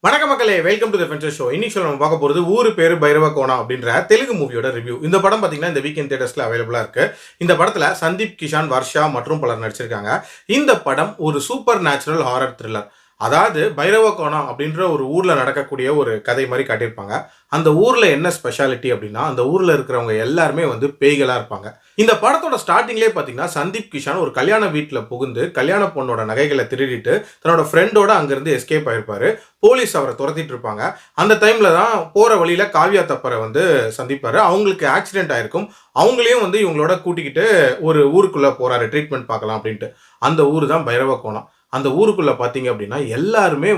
வணக்க மக்களே, welcome to the ஃபென்சர் show. இன்னைக்கு நம்ம பார்க்க போகிறது ஊரு பேரு பைரவ கோணம் அப்படின்ற தெலுங்கு மூவியோட ரிவ்யூ. இந்த படம் பார்த்தீங்கன்னா இந்த வீக்கெண்ட் தியேட்டர்ஸ்ல அவைலபிளா இருக்கு. இந்த படத்துல சந்தீப் கிஷான், வர்ஷா மற்றும் பலர் நடிச்சிருக்காங்க. இந்த படம் ஒரு சூப்பர் நேச்சுரல் ஹாரர் த்ரில்லர். அதாவது பைரவ கோணம் அப்படின்ற ஒரு ஊர்ல நடக்கக்கூடிய ஒரு கதை மாதிரி காட்டியிருப்பாங்க. அந்த ஊர்ல என்ன ஸ்பெஷாலிட்டி அப்படின்னா, அந்த ஊர்ல இருக்கிறவங்க எல்லாருமே பேய்களா இருப்பாங்க. இந்த படத்தோட ஸ்டார்டிங்லேயே பார்த்தீங்கன்னா சந்தீப் கிஷான் ஒரு கல்யாண வீட்டில் புகுந்து கல்யாண பொண்ணோட நகைகளை திருடிட்டு தன்னோட ஃப்ரெண்டோட அங்கிருந்து எஸ்கேப் ஆயிருப்பாரு. போலீஸ் அவரை துரத்திட்டு இருப்பாங்க. அந்த டைம்ல தான் போற வழியில காவ்யா தப்பரை சந்திப்பாரு. அவங்களுக்கு ஆக்சிடென்ட் ஆயிருக்கும். அவங்களையும் இவங்களோட கூட்டிக்கிட்டு ஒரு ஊருக்குள்ள போறாரு ட்ரீட்மெண்ட் பார்க்கலாம் அப்படின்ட்டு. அந்த ஊர் தான் பைரவ கோணம். அந்த ஊருக்குள்ள பாத்தீங்க அப்படின்னா எல்லாருமே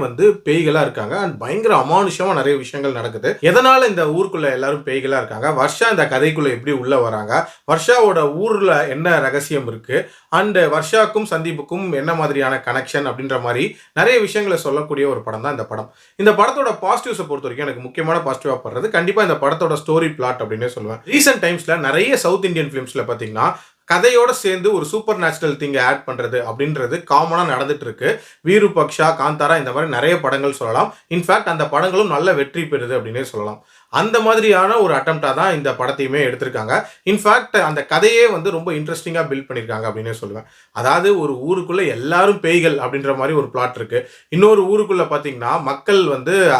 பேய்களா இருக்காங்க. அண்ட் பயங்கர அமானுஷமா நிறைய விஷயங்கள் நடக்குது. எதனால இந்த ஊருக்குள்ள எல்லாரும் பேய்களா இருக்காங்க, வர்ஷா இந்த கதைக்குள்ள எப்படி உள்ள வராங்க, வர்ஷாவோட ஊர்ல என்ன ரகசியம் இருக்கு, அண்ட் வர்ஷாக்கும் சந்தீப்புக்கும் என்ன மாதிரியான கனெக்ஷன் அப்படின்ற மாதிரி நிறைய விஷயங்களை சொல்லக்கூடிய ஒரு படம் தான் இந்த படம். இந்த படத்தோட பாசிட்டிவ்ஸை பொறுத்த வரைக்கும் எனக்கு முக்கியமான பாசிட்டிவா படுறது கண்டிப்பா இந்த படத்தோட ஸ்டோரி பிளாட் அப்படின்னு சொல்லுவேன். ரீசெண்ட் டைம்ஸ்ல நிறைய சவுத் இந்தியன் பிலிம்ஸ்ல பாத்தீங்கன்னா கதையோட சேர்ந்து ஒரு சூப்பர் நேச்சுரல் திங்கை ஆட் பண்றது அப்படின்றது காமனா நடந்துட்டு இருக்கு. வீருபக்ஷா, காந்தாரா இந்த மாதிரி நிறைய படங்கள் சொல்லலாம். இன்ஃபேக்ட் அந்த படங்களும் நல்ல வெற்றி பெறுது அப்படின்னே சொல்லலாம். அந்த மாதிரியான ஒரு அட்டம்ப்டா தான் இந்த படத்தையுமே எடுத்திருக்காங்க. இன்ஃபேக்ட் அந்த கதையே ரொம்ப இன்ட்ரெஸ்டிங்கா பில்ட் பண்ணியிருக்காங்க அப்படின்னே சொல்லுவேன். அதாவது ஒரு ஊருக்குள்ள எல்லாரும் பேய்கள் அப்படின்ற மாதிரி ஒரு பிளாட் இருக்கு. இன்னொரு ஊருக்குள்ள பாத்தீங்கன்னா மக்கள்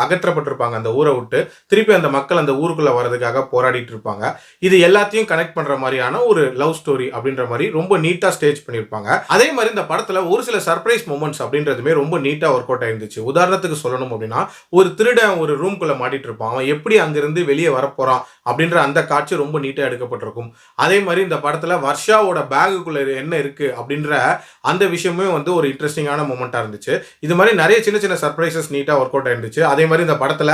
அகற்றப்பட்டிருப்பாங்க அந்த ஊரை விட்டு. திருப்பி அந்த மக்கள் அந்த ஊருக்குள்ள வர்றதுக்காக போராடிட்டு இருப்பாங்க. இது எல்லாத்தையும் கனெக்ட் பண்ற மாதிரியான ஒரு லவ் ஸ்டோரி அப்படின்ற மாதிரி ரொம்ப நீட்டா ஸ்டேஜ் பண்ணியிருப்பாங்க. அதே மாதிரி இந்த படத்துல ஒரு சில சர்ப்ரைஸ் மூமெண்ட்ஸ் அப்படின்றதுமே ரொம்ப நீட்டா ஒர்க் அவுட் ஆயிருந்துச்சு. உதாரணத்துக்கு சொல்லணும் அப்படின்னா, ஒரு திருடன் ஒரு ரூம்குள்ள மாட்டிட்டு இருப்பான். அவன் எப்படி அங்கிருந்து வெளியே வரப்போறான் அப்படின்ற அந்த காட்சி ரொம்ப நீட்டா எடுக்கப்பட்டிருக்கும். அதே மாதிரி இந்த படத்துல வர்ஷாவோட பேகுக்குள்ள என்ன இருக்கு அப்படின்ற அந்த விஷயமே ஒரு இன்ட்ரெஸ்டிங்கான மூமெண்டா இருந்துச்சு. இது மாதிரி நிறைய சின்ன சின்ன சர்ப்ரைசஸ் நீட்டா ஒர்க் அவுட் ஆயிருந்துச்சு. அதே மாதிரி இந்த படத்துல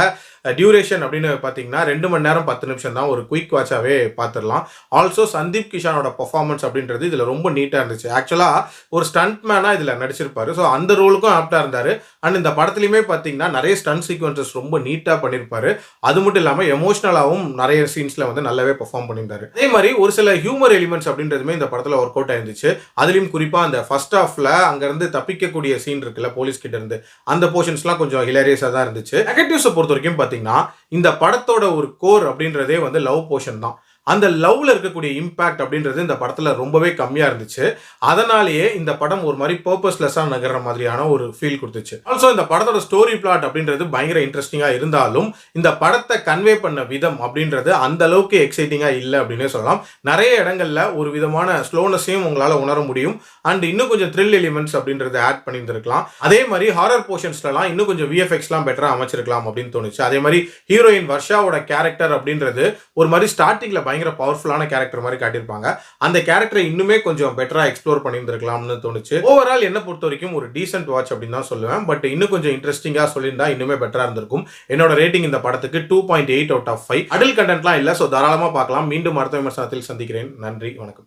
டியூரேஷன் அப்படின்னு பார்த்தீங்கன்னா 2 மணி நேரம் 10 நிமிஷம் தான். ஒரு குயிக் வாட்சாவே பார்த்துடலாம். ஆல்சோ சந்தீப் கிஷானோட பர்ஃபார்மன்ஸ் அப்படின்றது இதில் ரொம்ப நீட்டாக இருந்துச்சு. ஆக்சுவலாக ஒரு ஸ்டண்ட் மேனாக இதில் நடிச்சிருப்பாரு. ஸோ அந்த ரோலுக்கும் ஆப்டாக இருந்தார். அண்ட் இந்த படத்துலையுமே பார்த்தீங்கன்னா நிறைய ஸ்டண்ட் சீக்வன்சஸ் ரொம்ப நீட்டாக பண்ணியிருப்பாரு. அது மட்டும் இல்லாமல் எமோஷனலாகவும் நிறைய சீன்ஸில் நல்லாவே பர்ஃபார்ம் பண்ணியிருந்தாரு. அதே மாதிரி ஒரு சில ஹியூமர் எலிமெண்ட்ஸ் அப்படின்றதுமே இந்த படத்தில் ஒர்க் அவுட் ஆயிருந்துச்சு. அதுலேயும் குறிப்பாக அந்த ஃபர்ஸ்ட் ஹாஃப்ல அங்கேருந்து தப்பிக்கக்கூடிய சீன் இருக்குல்ல போலீஸ் கிட்ட இருந்து, அந்த போர்ஷன்ஸ்லாம் கொஞ்சம் ஹிலேரியஸாக தான் இருந்துச்சு. நெகட்டிவ்ஸை பொறுத்த வரைக்கும் இந்த படத்தோட ஒரு கோர் அப்படின்றதே லவ் போர்ஷன் தான். அந்த லவ்ல இருக்கக்கூடிய இம்பாக்ட் அப்படின்றது இந்த படத்துல ரொம்பவே கம்மியா இருந்துச்சு. அதனாலேயே இந்த படம் ஒரு மாதிரி பர்பஸ்லெஸ்ஸா நகர்ற மாதிரியான ஒரு ஃபீல் கொடுத்துச்சு. ஆல்சோ இந்த படத்தோட ஸ்டோரி பிளாட் அப்படின்றது பயங்கர இன்ட்ரெஸ்டிங்கா இருந்தாலும் இந்த படத்தை கன்வே பண்ண விதம் அப்படின்றது அந்த அளவுக்கு எக்ஸைட்டிங்கா இல்லை அப்படின்னே சொல்லலாம். நிறைய இடங்கள்ல ஒரு விதமான ஸ்லோனஸையும் உங்களால உணர முடியும். அண்ட் இன்னும் கொஞ்சம் த்ரில் எலிமெண்ட்ஸ் அப்படின்றத ஆட் பண்ணியிருந்திருக்கலாம். அதே மாதிரி ஹாரர் போர்ஷன்ஸ்லாம் இன்னும் கொஞ்சம் விஎஃப்எக்ஸ்லாம் பெட்டரா அமைச்சிருக்கலாம் அப்படின்னு தோணுச்சு. அதே மாதிரி ஹீரோயின் வர்ஷாவோட கேரக்டர் அப்படின்றது ஒரு மாதிரி ஸ்டார்டிங்ல பயங்கர பவர்ஃபுல்லான கேரக்டர் மாதிரி காட்டியிருப்பாங்க. அந்த கேரக்டரை இன்னுமே கொஞ்சம் பெட்டரா எக்ஸ்ப்ளோர் பண்ணியிருந்திருக்கலாம்னு தோணுச்சு. ஓவரால் என்ன பொறுத்த வரைக்கும் ஒரு டீசென்ட் வாட்ச் அப்படின்னு தான் சொல்லுவேன். பட் இன்னும் கொஞ்சம் இன்ட்ரெஸ்டிங்கா சொல்லியிருந்தா இன்னுமே பெட்டரா இருந்திருக்கும். என்னோட ரேட்டிங் இந்த படத்துக்கு 2.8 out of 5. அடல்ட் கண்டென்ட்லாம் இல்லை, ஸோ தாராளமாக பார்க்கலாம். மீண்டும் அடுத்த விமர்சனத்தில் சந்திக்கிறேன். நன்றி, வணக்கம்.